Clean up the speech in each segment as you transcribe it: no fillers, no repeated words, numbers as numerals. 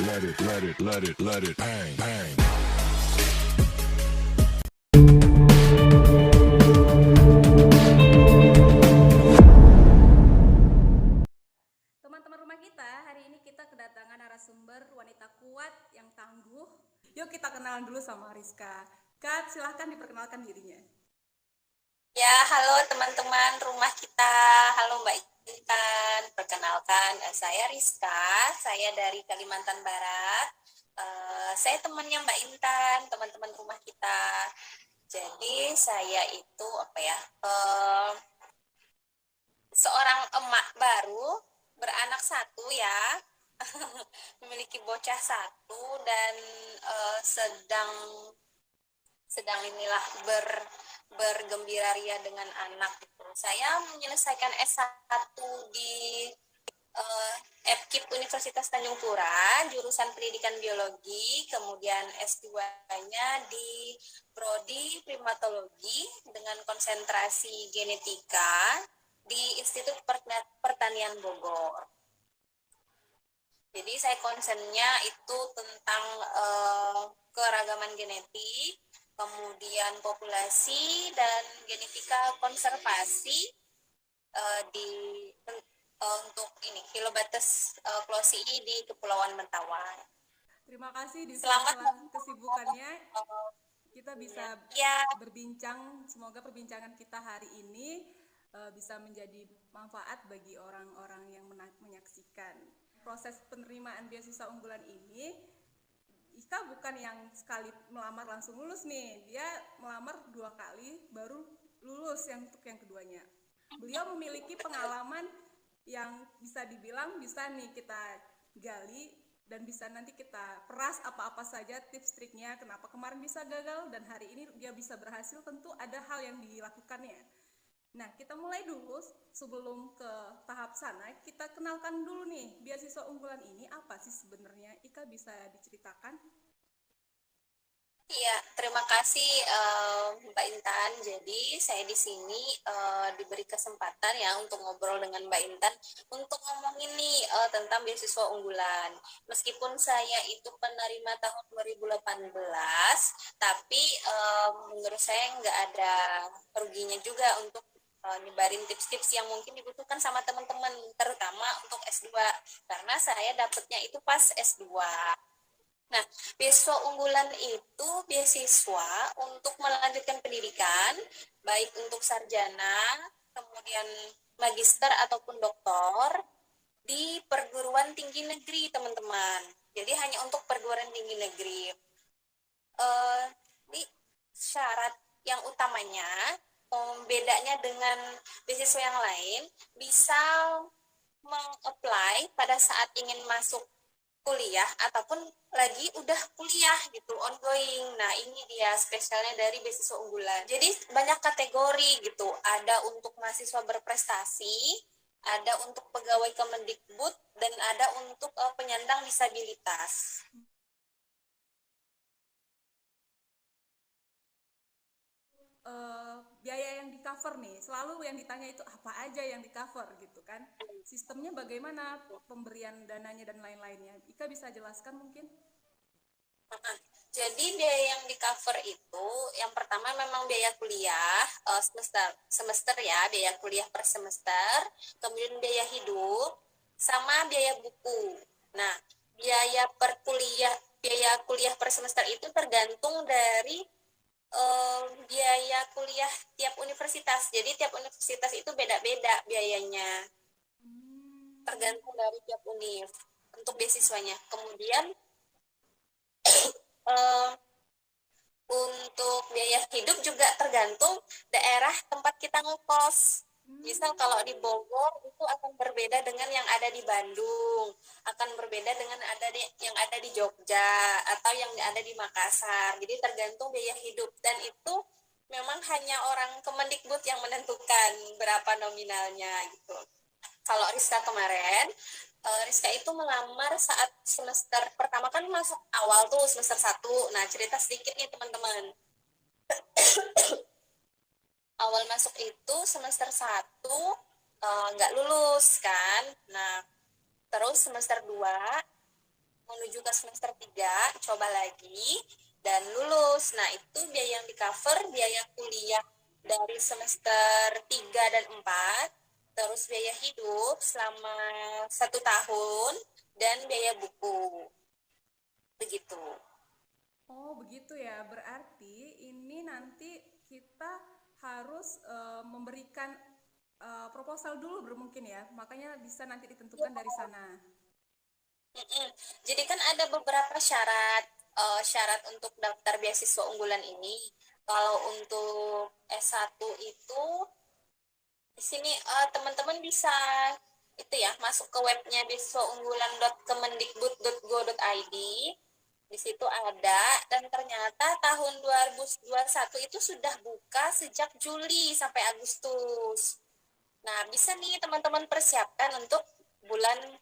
let it bang, bang. Teman-teman rumah kita, hari ini kita kedatangan narasumber wanita kuat yang tangguh. Yuk kita kenalan dulu sama Rizka. Kat, silahkan diperkenalkan dirinya. Ya, halo teman-teman rumah kita. Halo Mbak Intan. Perkenalkan, saya Rizka. Saya dari Kalimantan Barat. Saya temannya Mbak Intan, teman-teman rumah kita. Jadi saya itu seorang emak baru beranak satu ya. Memiliki bocah satu dan sedang inilah bergembira ria dengan anak gitu. Saya menyelesaikan S1 di FKIP Universitas Tanjung Pura, jurusan pendidikan biologi, kemudian S2-nya di Prodi Primatologi dengan konsentrasi genetika di Institut Pertanian Bogor. Jadi saya concernnya itu tentang keragaman genetik, kemudian populasi dan genetika konservasi untuk ini Phyllobates closii di Kepulauan Mentawai. Terima kasih di Selamat sela-sela kesibukannya kita bisa ya. berbincang. Semoga perbincangan kita hari ini bisa menjadi manfaat bagi orang-orang yang menyaksikan. Proses penerimaan beasiswa unggulan ini, Ika bukan yang sekali melamar langsung lulus nih. Dia melamar 2 kali baru lulus untuk yang keduanya. Beliau memiliki pengalaman yang bisa dibilang bisa nih kita gali dan bisa nanti kita peras apa-apa saja tips triknya kenapa kemarin bisa gagal dan hari ini dia bisa berhasil. Tentu ada hal yang dilakukannya. Nah, kita mulai dulu. Sebelum ke tahap sana, kita kenalkan dulu nih, beasiswa unggulan ini apa sih sebenarnya? Ika bisa diceritakan? Iya, terima kasih Mbak Intan. Jadi saya di sini diberi kesempatan ya untuk ngobrol dengan Mbak Intan untuk ngomongin nih tentang beasiswa unggulan. Meskipun saya itu penerima tahun 2018, tapi menurut saya nggak ada ruginya juga untuk nyebarin tips-tips yang mungkin dibutuhkan sama teman-teman, terutama untuk S2, karena saya dapetnya itu pas S2. Nah, beasiswa unggulan itu beasiswa untuk melanjutkan pendidikan, baik untuk sarjana, kemudian magister ataupun doktor, di perguruan tinggi negeri, teman-teman. Jadi hanya untuk perguruan tinggi negeri. Di syarat yang utamanya, bedanya dengan beasiswa yang lain, bisa meng-apply pada saat ingin masuk kuliah ataupun lagi udah kuliah gitu, ongoing. Nah, ini dia spesialnya dari beasiswa unggulan. Jadi banyak kategori gitu. Ada untuk mahasiswa berprestasi, ada untuk pegawai Kemendikbud, dan ada untuk penyandang disabilitas. Biaya yang di cover nih, selalu yang ditanya itu apa aja yang di cover gitu kan, sistemnya bagaimana pemberian dananya dan lain-lainnya. Ika bisa jelaskan mungkin? Jadi biaya yang di cover itu yang pertama memang biaya kuliah semester ya, biaya kuliah per semester, kemudian biaya hidup sama biaya buku. Nah, biaya kuliah per semester itu tergantung dari biaya kuliah tiap universitas. Jadi tiap universitas itu beda-beda biayanya, tergantung dari tiap univ untuk beasiswanya. Kemudian untuk biaya hidup juga tergantung daerah tempat kita ngekos. Misal kalau di Bogor itu akan berbeda dengan yang ada di Bandung, akan berbeda dengan yang ada di Jogja atau yang ada di Makassar. Jadi tergantung biaya hidup, dan itu memang hanya orang Kemendikbud yang menentukan berapa nominalnya gitu. Kalau Rizka kemarin, Rizka itu melamar saat semester pertama, kan masuk awal tuh semester 1. Nah, cerita sedikit nih teman-teman. Awal masuk itu semester 1 nggak lulus kan. Nah, terus semester 2 menuju ke semester 3 coba lagi dan lulus. Nah, itu biaya yang di-cover biaya kuliah dari semester 3 dan 4, terus biaya hidup selama 1 tahun, dan biaya buku. Begitu. Oh, begitu ya. Berarti ini nanti kita harus memberikan proposal dulu mungkin ya. Makanya bisa nanti ditentukan dari sana. Mm-mm. Jadi kan ada beberapa syarat syarat untuk daftar beasiswa unggulan ini. Kalau untuk S1 itu di sini teman-teman bisa itu ya masuk ke webnya beasiswaunggulan.kemendikbud.go.id. Di situ ada, dan ternyata tahun 2021 itu sudah buka sejak Juli sampai Agustus. Nah, bisa nih teman-teman persiapkan untuk bulan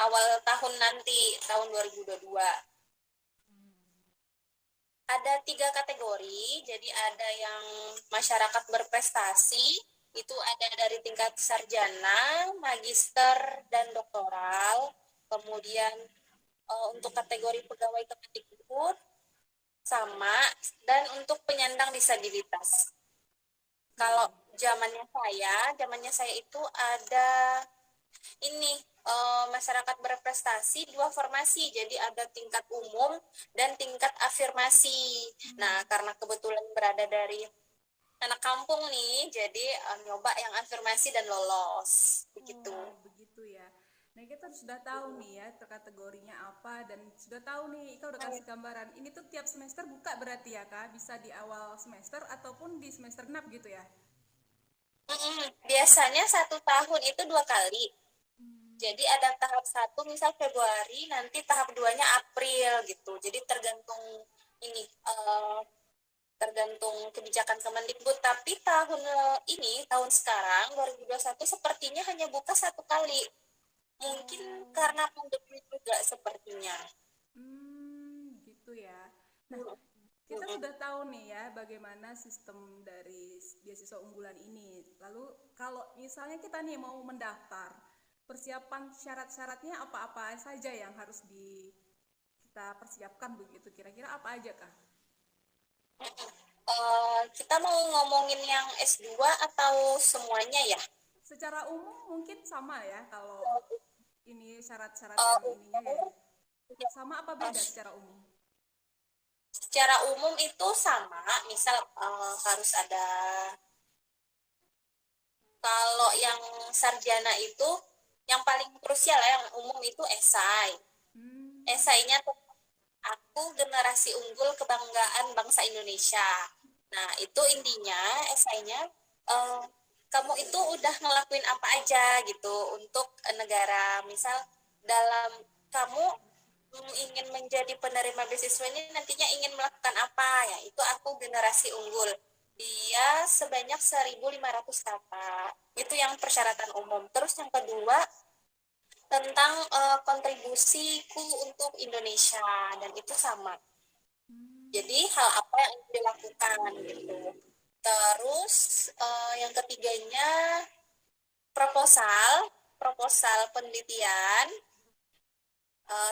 awal tahun nanti, tahun 2022. Ada 3 kategori, jadi ada yang masyarakat berprestasi, itu ada dari tingkat sarjana, magister, dan doktoral. Kemudian untuk kategori pegawai Kemendikbud, sama, dan untuk penyandang disabilitas. Kalau zamannya saya itu ada ini masyarakat berprestasi 2 formasi, jadi ada tingkat umum dan tingkat afirmasi. Nah, karena kebetulan berada dari anak kampung nih, jadi nyoba yang afirmasi dan lolos begitu. Oh, begitu ya. Nah, kita sudah tahu nih ya kategorinya apa dan sudah tahu nih Ika udah kasih gambaran. Ini tuh tiap semester buka berarti ya Kak? Bisa di awal semester ataupun di semester genap gitu ya? Biasanya 1 tahun itu 2 kali. Jadi ada tahap 1 misal Februari, nanti tahap 2-nya April gitu. Jadi tergantung ini tergantung kebijakan Kemendikbud. Tapi tahun sekarang 2021 sepertinya hanya buka 1 kali. Mungkin karena pandemi juga sepertinya. Gitu ya. Nah, kita sudah tahu nih ya bagaimana sistem dari beasiswa unggulan ini. Lalu kalau misalnya kita nih mau mendaftar, persiapan syarat-syaratnya apa-apa saja yang harus kita persiapkan begitu? Kira-kira apa aja Kak? Kita mau ngomongin yang S2 atau semuanya ya? Secara umum mungkin sama ya kalau ini syarat-syarat Uh, yang ininya ya. Sama apa beda secara umum? Secara umum itu sama, misal harus ada, kalau yang sarjana itu yang paling krusial ya, yang umum itu esai. Esainya tuh aku generasi unggul kebanggaan bangsa Indonesia. Nah, itu intinya esainya kamu itu udah ngelakuin apa aja gitu untuk negara. Misal dalam kamu ingin menjadi penerima beasiswa ini nantinya ingin melakukan apa ya, itu aku generasi unggul. Dia sebanyak 1.500 kata. Itu yang persyaratan umum. Terus yang kedua tentang kontribusiku untuk Indonesia, dan itu sama. Jadi hal apa yang dilakukan gitu. Terus yang ketiganya proposal penelitian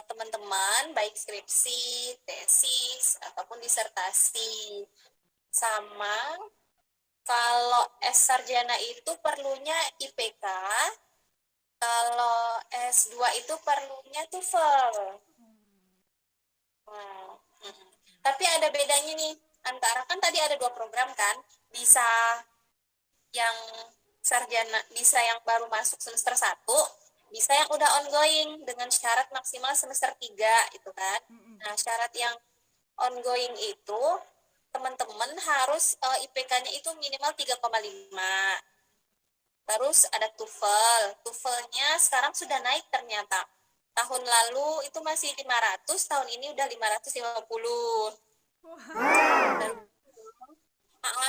teman-teman, baik skripsi, tesis, ataupun disertasi. Sama kalau S sarjana itu perlunya IPK, kalau S2 itu perlunya TOEFL. Nah, tapi ada bedanya nih, antara kan tadi ada 2 program kan, bisa yang sarjana, bisa yang baru masuk semester 1, bisa yang udah ongoing dengan syarat maksimal semester 3 itu kan. Nah, syarat yang ongoing itu teman-teman harus IPK-nya itu minimal 3,5. Terus ada TOEFL. TOEFL-nya sekarang sudah naik ternyata. Tahun lalu itu masih 500, tahun ini udah 550. Dan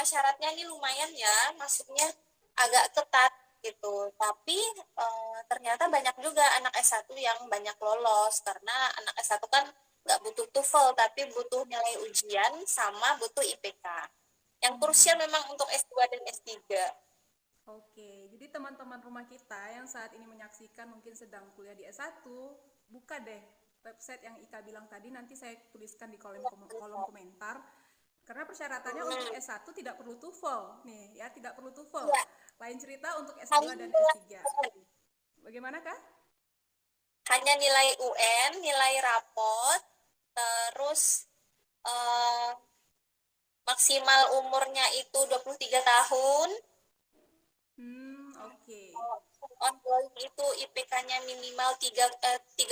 syaratnya ini lumayan ya, maksudnya agak ketat gitu. Tapi ternyata banyak juga anak S1 yang banyak lolos, karena anak S1 kan nggak butuh TOEFL, tapi butuh nilai ujian sama butuh IPK. Yang krusial memang untuk S2 dan S3. Oke, jadi teman-teman rumah kita yang saat ini menyaksikan mungkin sedang kuliah di S1, buka deh website yang Ika bilang tadi, nanti saya tuliskan di kolom komentar. Karena persyaratannya untuk S1 tidak perlu TOEFL nih ya, tidak perlu TOEFL. Ya, Lain cerita untuk S2 dan S3. Bagaimana Kak? hanya nilai UN, nilai rapot, terus maksimal umurnya itu 23 tahun. Oke. Ongoing itu IPK-nya minimal 3,25.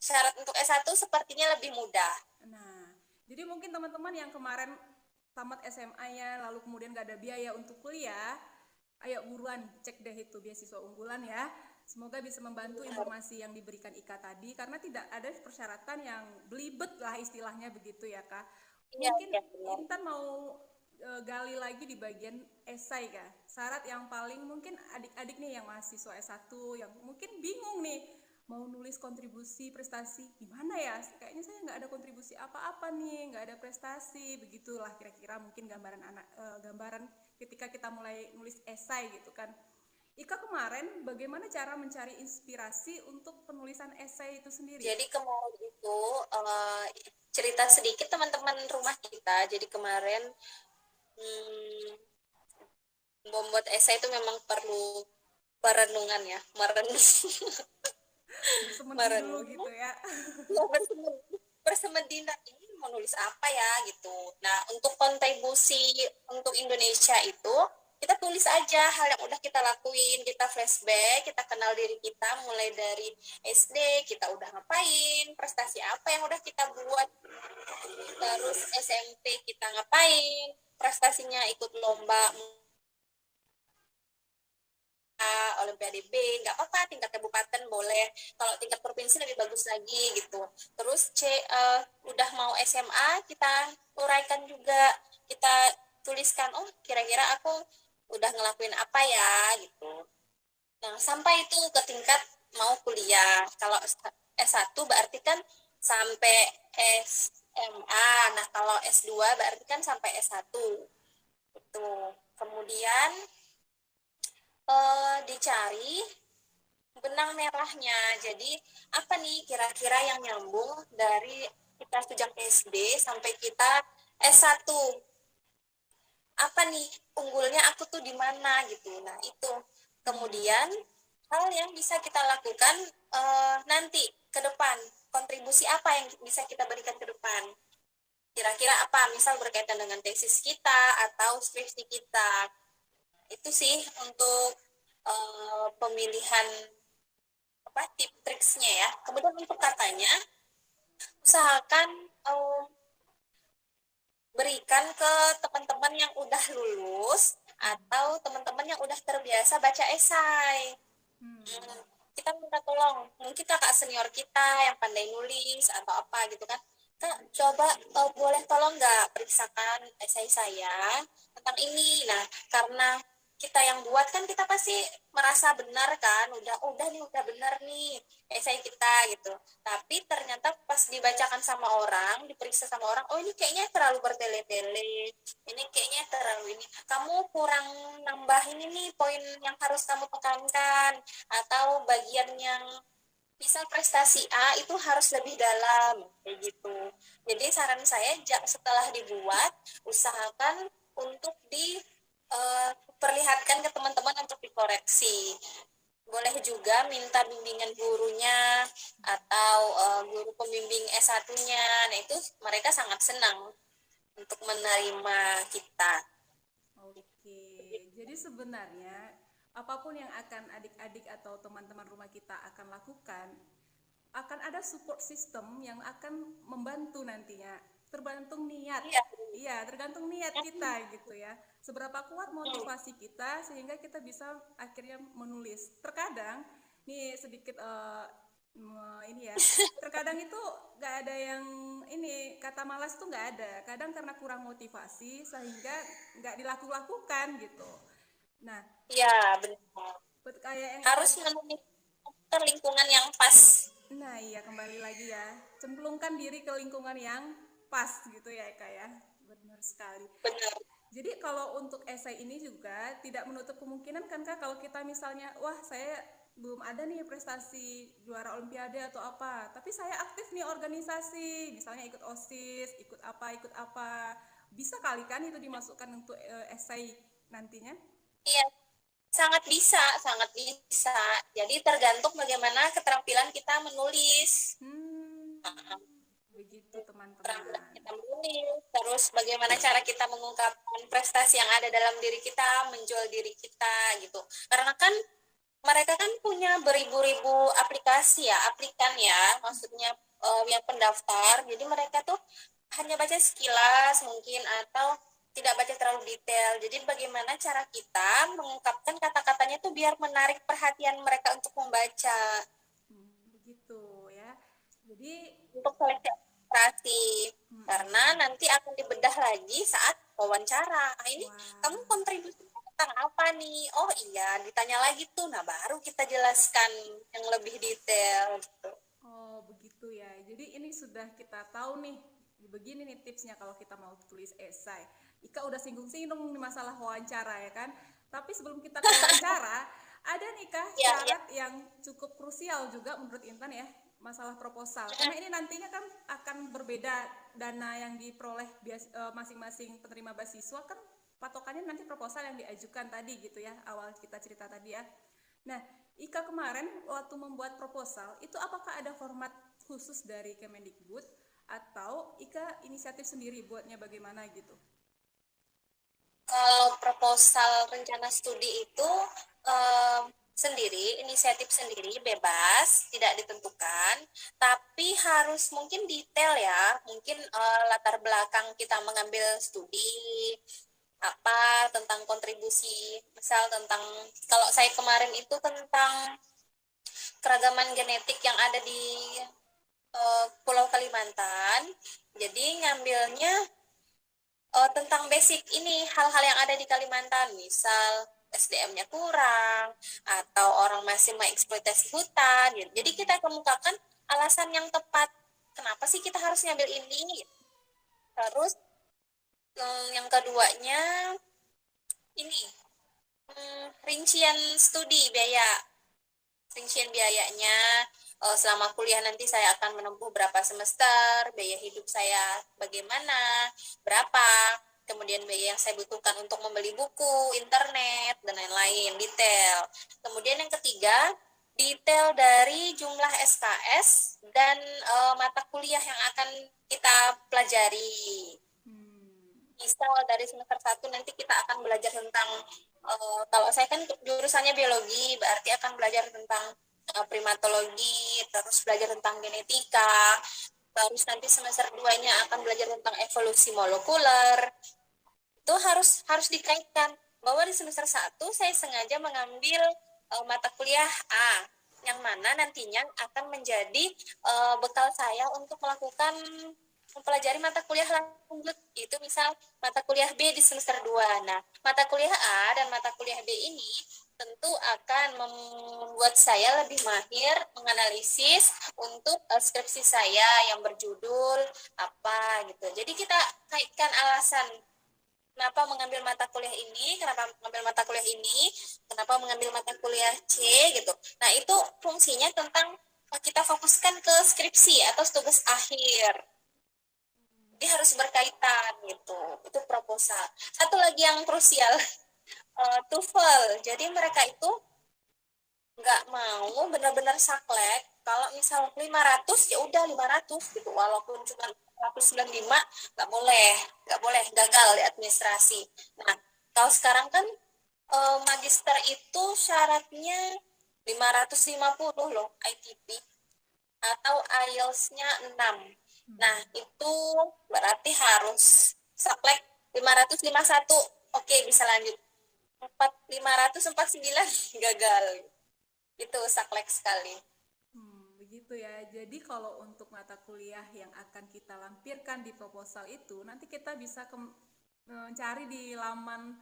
Syarat untuk S1 sepertinya lebih mudah. Nah, jadi mungkin teman-teman yang kemarin tamat SMA-nya lalu kemudian gak ada biaya untuk kuliah, ayo buruan cek deh itu beasiswa unggulan ya. Semoga bisa membantu informasi yang diberikan Ika tadi, karena tidak ada persyaratan yang belibet lah istilahnya begitu ya Kak. Mungkin Ya, Intan mau gali lagi di bagian esai Kak. Syarat yang paling mungkin adik-adik nih yang mahasiswa S1 yang mungkin bingung nih mau nulis kontribusi prestasi gimana ya, kayaknya saya nggak ada kontribusi apa-apa nih, nggak ada prestasi, begitulah kira-kira mungkin gambaran ketika kita mulai nulis esai gitu kan. Ika kemarin bagaimana cara mencari inspirasi untuk penulisan esai itu sendiri? Jadi kemarin itu cerita sedikit teman-teman rumah kita. Jadi kemarin membuat esai itu memang perlu perenungan ya, merenung. Dulu gitu ya. Bersemedinan ini mau nulis apa ya gitu. Nah, untuk kontribusi untuk Indonesia itu kita tulis aja hal yang udah kita lakuin, kita flashback, kita kenal diri kita mulai dari SD, kita udah ngapain, prestasi apa yang udah kita buat, terus SMP kita ngapain, prestasinya ikut lomba Olimpiade B, nggak apa-apa, tingkat kabupaten boleh, kalau tingkat provinsi lebih bagus lagi gitu. Terus udah mau SMA, kita uraikan juga, kita tuliskan, oh kira-kira aku udah ngelakuin apa ya gitu. Nah, sampai itu ke tingkat mau kuliah. Kalau S1 berarti kan sampai SMA. Nah, kalau S2 berarti kan sampai S1. Itu. Kemudian dicari benang merahnya. Jadi, apa nih kira-kira yang nyambung dari kita sejak SD sampai kita S1? Apa nih unggulnya aku tuh di mana gitu. Nah, itu. Kemudian hal yang bisa kita lakukan nanti ke depan, kontribusi apa yang bisa kita berikan ke depan, kira-kira apa, misal berkaitan dengan tesis kita atau skripsi kita. Itu sih untuk pemilihan tip triksnya ya. Kemudian untuk katanya, usahakan berikan ke teman-teman yang udah lulus atau teman-teman yang udah terbiasa baca esai. Kita minta tolong, mungkin kakak senior kita yang pandai nulis atau apa gitu kan, Kak, coba boleh tolong nggak periksakan esai saya tentang ini. Nah, karena kita yang buat kan kita pasti merasa benar kan, udah benar nih esai kita gitu. Tapi ternyata pas dibacakan sama orang, diperiksa sama orang, oh ini kayaknya terlalu bertele-tele, ini kayaknya terlalu ini, kamu kurang nambah ini nih poin yang harus kamu tekankan, atau bagian yang misal prestasi A itu harus lebih dalam kayak gitu. Jadi saran saya setelah dibuat, usahakan untuk perlihatkan ke teman-teman untuk dikoreksi. Boleh juga minta bimbingan gurunya atau guru pembimbing S1-nya. Nah, itu mereka sangat senang untuk menerima kita. Oke, jadi sebenarnya apapun yang akan adik-adik atau teman-teman rumah kita akan lakukan, akan ada support system yang akan membantu nantinya. Tergantung niat. Iya, tergantung niat kita gitu ya. Seberapa kuat motivasi kita sehingga kita bisa akhirnya menulis. Terkadang nih sedikit ini ya. Terkadang itu nggak ada yang ini, kata malas tuh nggak ada. Kadang karena kurang motivasi sehingga nggak dilakukan gitu. Nah, iya benar. Kayak yang harus menemukan lingkungan yang pas. Nah iya, kembali lagi ya, cemplungkan diri ke lingkungan yang pas gitu ya Eka ya. Benar sekali. Benar. Jadi kalau untuk esai ini juga tidak menutup kemungkinan kan Kak, kalau kita misalnya, wah saya belum ada nih prestasi juara olimpiade atau apa, tapi saya aktif nih organisasi, misalnya ikut OSIS, ikut apa. Bisa kali kan itu dimasukkan untuk esai nantinya? Iya, sangat bisa, sangat bisa. Jadi tergantung bagaimana keterampilan kita menulis. Hmm, begitu Keterampilan teman-teman. kita menulis, terus bagaimana cara kita mengungkapkan prestasi yang ada dalam diri kita, menjual diri kita gitu. Karena kan mereka kan punya beribu-ribu aplikasi ya, aplikan ya, maksudnya yang pendaftar. Jadi mereka tuh hanya baca sekilas mungkin atau tidak baca terlalu detail. Jadi bagaimana cara kita mengungkapkan kata-katanya tuh biar menarik perhatian mereka untuk membaca, Begitu ya. Jadi, untuk seleksi administrasi. Karena nanti akan dibedah lagi saat wawancara. Nah, ini wah, kamu kontribusi tentang apa nih? Oh iya, ditanya lagi tuh. Nah, baru kita jelaskan yang lebih detail gitu. oh begitu ya. Jadi ini sudah kita tahu nih, begini nih tipsnya kalau kita mau tulis esai. Ika udah singgung-singgung nih masalah wawancara ya kan. Tapi sebelum kita ke wawancara, ada nih Kak Iya, iya. syarat yang cukup krusial juga menurut Intan ya, masalah proposal. Karena ini nantinya kan akan berbeda dana yang diperoleh masing-masing penerima beasiswa kan patokannya nanti proposal yang diajukan tadi gitu ya, awal kita cerita tadi ya. Nah, Ika kemarin waktu membuat proposal, itu apakah ada format khusus dari Kemendikbud atau Ika inisiatif sendiri buatnya bagaimana gitu? Kalau proposal rencana studi itu sendiri, inisiatif sendiri, bebas, tidak ditentukan, tapi harus mungkin detail ya, mungkin latar belakang kita mengambil studi, apa tentang kontribusi, misal tentang, kalau saya kemarin itu tentang keragaman genetik yang ada di Pulau Kalimantan, jadi ngambilnya tentang basic ini, hal-hal yang ada di Kalimantan, misal SDM-nya kurang, atau orang masih mengeksploitasi hutan, gitu. Jadi kita kemukakan alasan yang tepat, kenapa sih kita harus ngambil ini. Terus yang keduanya, ini, rincian studi biaya, rincian biayanya, selama kuliah nanti saya akan menempuh berapa semester, biaya hidup saya bagaimana, berapa, kemudian biaya yang saya butuhkan untuk membeli buku, internet, dan lain-lain, detail. Kemudian yang ketiga, detail dari jumlah SKS dan mata kuliah yang akan kita pelajari. Misal dari semester 1 nanti kita akan belajar tentang, kalau saya kan jurusannya biologi, berarti akan belajar tentang primatologi, terus belajar tentang genetika, terus nanti semester 2-nya akan belajar tentang evolusi molekuler. Itu harus dikaitkan bahwa di semester 1 saya sengaja mengambil mata kuliah A, yang mana nantinya akan menjadi bekal saya untuk melakukan mempelajari mata kuliah lanjut, itu misal mata kuliah B di semester 2. Nah, mata kuliah A dan mata kuliah B ini tentu akan membuat saya lebih mahir menganalisis untuk skripsi saya yang berjudul apa gitu. Jadi kita kaitkan alasan kenapa mengambil mata kuliah ini, kenapa mengambil mata kuliah ini, kenapa mengambil mata kuliah C gitu. Nah, itu fungsinya tentang kita fokuskan ke skripsi atau tugas akhir. Jadi harus berkaitan gitu. Itu proposal. Satu lagi yang krusial, TOEFL. Jadi mereka itu nggak mau benar-benar saklek. Kalau misal 500 ya udah 500 gitu. Walaupun cuma 195 nggak boleh gagal di administrasi. Nah, kalau sekarang kan magister itu syaratnya 550 loh ITP atau IELTS-nya 6. Nah, itu berarti harus saklek 551. Oke, bisa lanjut. 549 gagal. Itu saklek sekali. Begitu ya. Jadi kalau untuk mata kuliah yang akan kita lampirkan di proposal itu, nanti kita bisa mencari di laman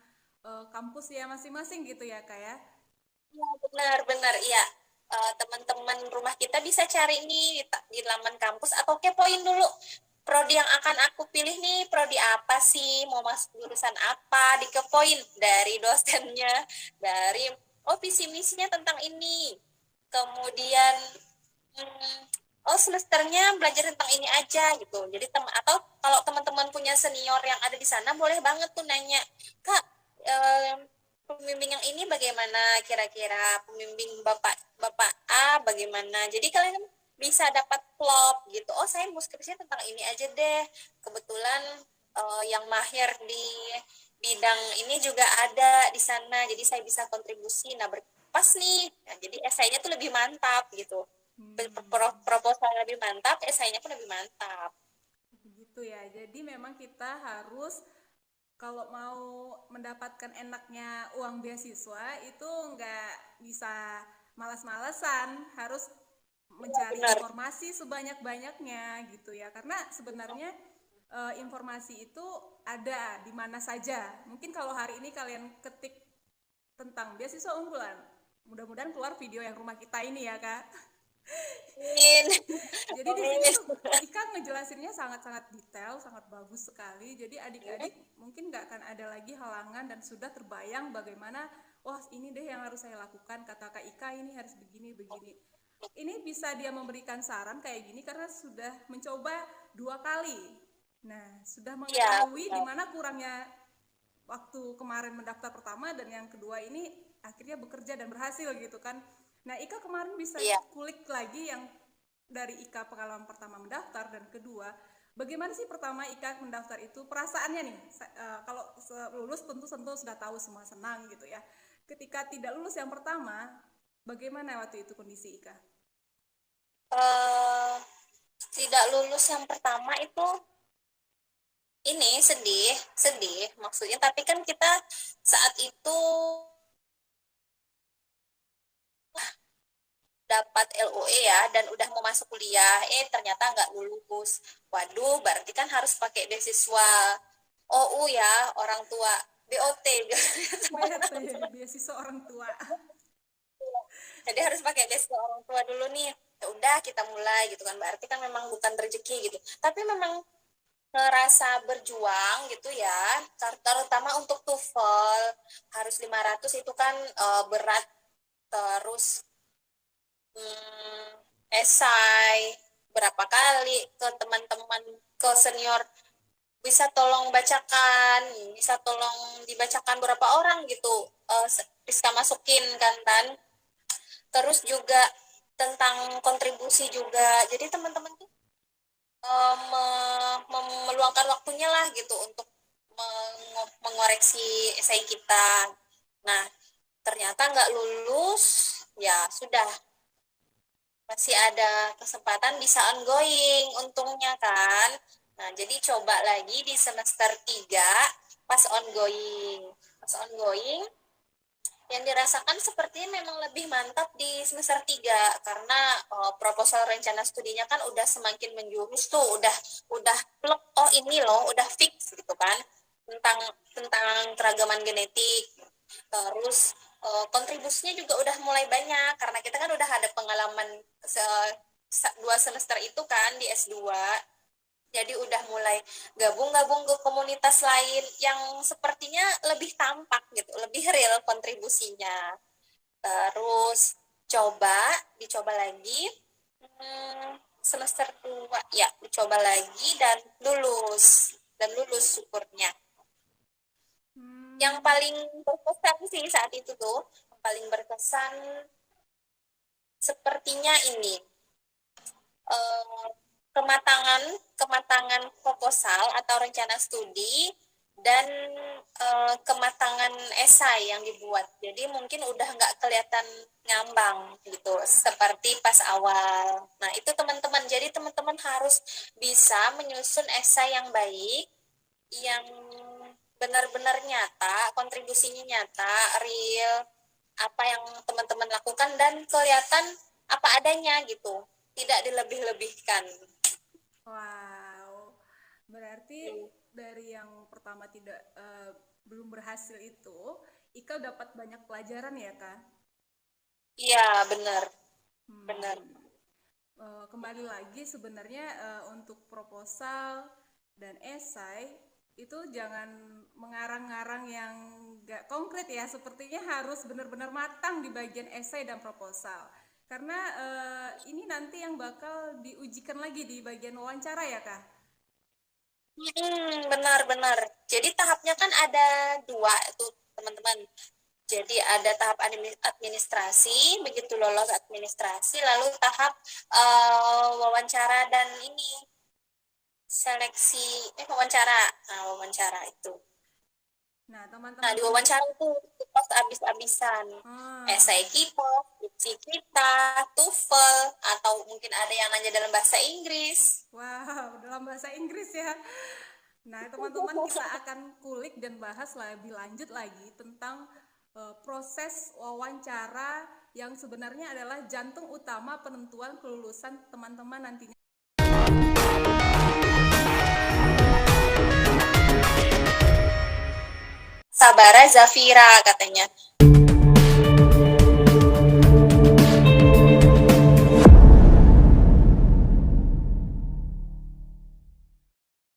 kampus ya masing-masing gitu ya Kak ya. Ya, benar-benar iya. Teman-teman rumah kita bisa cari nih di laman kampus atau kepoin dulu prodi yang akan aku pilih nih, prodi apa sih, mau masuk jurusan apa, dikepoin dari dosennya, dari visi misinya tentang ini. kemudian hmm, oh semesternya belajar tentang ini aja gitu. Jadi atau kalau teman-teman punya senior yang ada di sana boleh banget tuh nanya, Kak, pembimbing yang ini bagaimana kira-kira, pembimbing Bapak Bapak A bagaimana. Jadi kalian bisa dapat plot gitu. Oh, saya mau skripsinya tentang ini aja deh. Kebetulan yang mahir di bidang ini juga ada di sana. Jadi saya bisa kontribusi. Nah, pas nih. Nah, jadi esainya tuh lebih mantap gitu. Proposalnya lebih mantap, esainya pun lebih mantap. Begitu ya. Jadi memang kita harus kalau mau mendapatkan enaknya uang beasiswa itu nggak bisa malas-malesan, harus mencari Benar. informasi sebanyak-banyaknya gitu ya. Karena sebenarnya informasi itu ada di mana saja. Mungkin kalau hari ini kalian ketik tentang beasiswa unggulan, mudah-mudahan keluar video yang rumah kita ini ya, Kak. Amin. Jadi di sini Amin. tuh Ika ngejelasinnya sangat-sangat detail, sangat bagus sekali. Jadi adik-adik mungkin nggak akan ada lagi halangan dan sudah terbayang bagaimana, wah ini deh yang harus saya lakukan, kata Kak Ika ini harus begini-begini. Ini bisa dia memberikan saran kayak gini karena sudah mencoba 2 kali. Nah, sudah Ya, mengetahui di mana kurangnya waktu kemarin mendaftar pertama dan yang kedua ini akhirnya bekerja dan berhasil gitu kan. Nah, Ika kemarin bisa iya. kulik lagi yang dari Ika pengalaman pertama mendaftar dan kedua, bagaimana sih pertama Ika mendaftar itu perasaannya nih? Kalau lulus tentu sudah tahu semua senang gitu ya. Ketika tidak lulus yang pertama, bagaimana waktu itu kondisi Ika? Eh, tidak lulus yang pertama itu ini sedih, sedih maksudnya. Tapi kan kita saat itu dapat LOE ya dan udah mau masuk kuliah, ternyata nggak lulus. Waduh, berarti kan harus pakai beasiswa OU ya, orang tua BOT. BT, beasiswa orang tua. Jadi harus pakai beasiswa orang tua dulu nih. Ya udah kita mulai gitu kan. Berarti kan memang bukan rezeki gitu. Tapi memang ngerasa berjuang gitu ya, terutama untuk TOEFL harus 500 itu kan berat. Terus esai berapa kali ke teman-teman, ke senior, bisa tolong bacakan, bisa tolong dibacakan berapa orang gitu, bisa masukin kan. Terus juga tentang kontribusi juga, jadi teman-teman tuh meluangkan waktunya lah gitu untuk mengoreksi esai kita. Nah, ternyata nggak lulus, ya sudah, masih ada kesempatan bisa ongoing untungnya kan. Nah, jadi coba lagi di semester 3 pas ongoing. Pas ongoing yang dirasakan sepertinya memang lebih mantap di semester 3 karena proposal rencana studinya kan udah semakin menjurus tuh, udah plek, oh ini loh, udah fix gitu kan tentang tentang keragaman genetik. Terus kontribusinya juga udah mulai banyak karena kita kan udah ada pengalaman 2 semester itu kan di S2. Jadi udah mulai gabung-gabung ke komunitas lain yang sepertinya lebih tampak gitu, lebih real kontribusinya. Terus dicoba lagi, semester 2 ya, dicoba lagi dan lulus syukurnya. Yang paling berkesan sih saat itu tuh, yang paling berkesan sepertinya ini kematangan kematangan proposal atau rencana studi dan kematangan esai yang dibuat. Jadi mungkin udah nggak kelihatan ngambang gitu seperti pas awal. Nah itu teman-teman. Jadi teman-teman harus bisa menyusun esai yang baik, yang benar-benar nyata, kontribusinya nyata, real, apa yang teman-teman lakukan dan kelihatan apa adanya gitu, tidak dilebih-lebihkan. Wow, berarti dari yang pertama tidak belum berhasil itu, Ika dapat banyak pelajaran ya, Kak? Iya, benar. Benar. Kembali lagi sebenarnya untuk proposal dan esai itu jangan mengarang-ngarang yang gak konkret ya, sepertinya harus benar-benar matang di bagian esai dan proposal. Karena ini nanti yang bakal diujikan lagi di bagian wawancara ya, Kak? Benar-benar. Jadi tahapnya kan ada dua tuh teman-teman. Jadi ada tahap administrasi, begitu lolos administrasi, lalu tahap wawancara dan ini seleksi wawancara. Nah, wawancara itu. Nah, Nah, teman-teman. di wawancara itu kita habis-habisan. Esai kita, skripsi kita, TOEFL, atau mungkin ada yang nanya dalam bahasa Inggris. Wow, dalam bahasa Inggris ya. Nah, teman-teman, kita akan kulik dan bahas lebih lanjut lagi tentang proses wawancara yang sebenarnya adalah jantung utama penentuan kelulusan teman-teman nantinya. Sabara Zafira katanya.